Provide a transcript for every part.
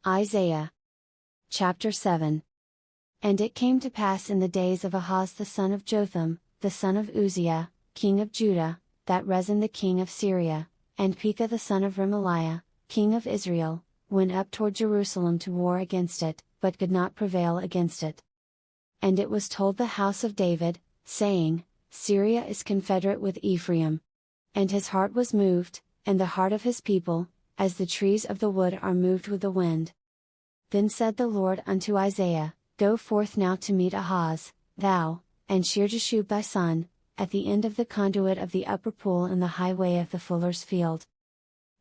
Isaiah. Chapter 7. And it came to pass in the days of Ahaz the son of Jotham, the son of Uzziah, king of Judah, that Rezin the king of Syria, and Pekah the son of Remaliah, king of Israel, went up toward Jerusalem to war against it, but could not prevail against it. And it was told the house of David, saying, Syria is confederate with Ephraim. And his heart was moved, and the heart of his people, as the trees of the wood are moved with the wind. Then said the Lord unto Isaiah, Go forth now to meet Ahaz, thou, and Shear-Jashub thy son, at the end of the conduit of the upper pool in the highway of the fuller's field.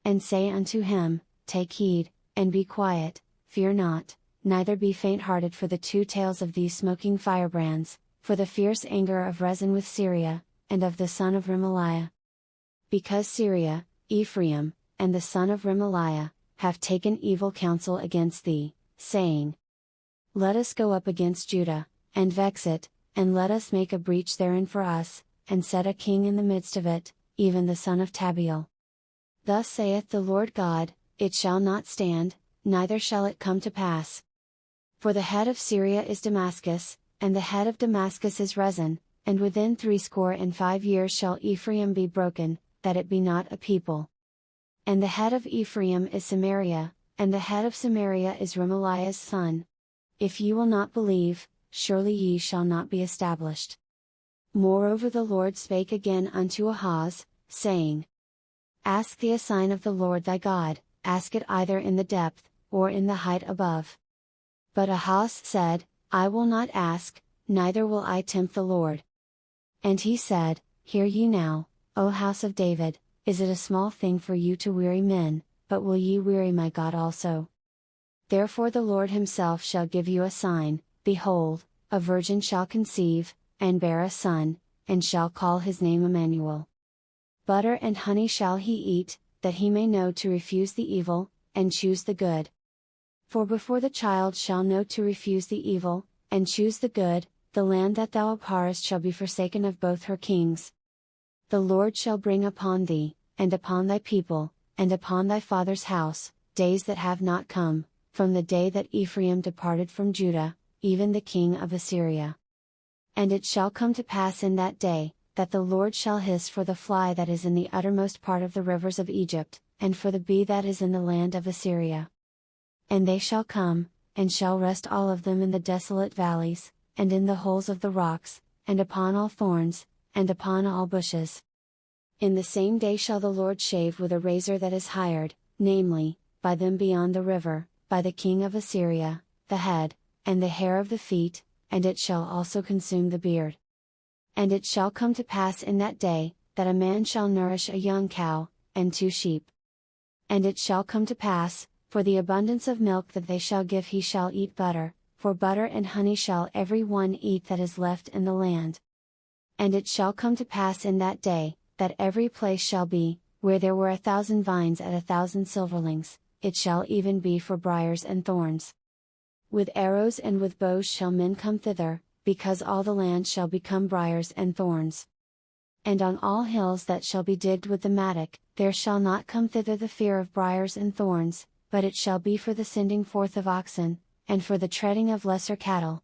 And say unto him, Take heed, and be quiet, fear not, neither be faint-hearted for the two tails of these smoking firebrands, for the fierce anger of Rezin with Syria, and of the son of Remaliah. Because Syria, Ephraim, and the son of Remaliah, have taken evil counsel against thee, saying, Let us go up against Judah, and vex it, and let us make a breach therein for us, and set a king in the midst of it, even the son of Tabiel. Thus saith the Lord God, It shall not stand, neither shall it come to pass. For the head of Syria is Damascus, and the head of Damascus is Rezin, and within 65 years shall Ephraim be broken, that it be not a people. And the head of Ephraim is Samaria, and the head of Samaria is Remaliah's son. If ye will not believe, surely ye shall not be established. Moreover the Lord spake again unto Ahaz, saying, Ask thee a sign of the Lord thy God, ask it either in the depth, or in the height above. But Ahaz said, I will not ask, neither will I tempt the Lord. And he said, Hear ye now, O house of David, is it a small thing for you to weary men, but will ye weary my God also? Therefore the Lord himself shall give you a sign, behold, a virgin shall conceive, and bear a son, and shall call his name Emmanuel. Butter and honey shall he eat, that he may know to refuse the evil, and choose the good. For before the child shall know to refuse the evil, and choose the good, the land that thou abhorrest shall be forsaken of both her kings. The Lord shall bring upon thee, and upon thy people, and upon thy father's house, days that have not come, from the day that Ephraim departed from Judah, even the king of Assyria. And it shall come to pass in that day, that the Lord shall hiss for the fly that is in the uttermost part of the rivers of Egypt, and for the bee that is in the land of Assyria. And they shall come, and shall rest all of them in the desolate valleys, and in the holes of the rocks, and upon all thorns, and upon all bushes. In the same day shall the Lord shave with a razor that is hired, namely, by them beyond the river, by the king of Assyria, the head, and the hair of the feet, and it shall also consume the beard. And it shall come to pass in that day, that a man shall nourish a young cow, and 2 sheep. And it shall come to pass, for the abundance of milk that they shall give he shall eat butter, for butter and honey shall every one eat that is left in the land. And it shall come to pass in that day, that every place shall be, where there were 1,000 vines at 1,000 silverlings, it shall even be for briars and thorns. With arrows and with bows shall men come thither, because all the land shall become briars and thorns. And on all hills that shall be digged with the mattock, there shall not come thither the fear of briars and thorns, but it shall be for the sending forth of oxen, and for the treading of lesser cattle,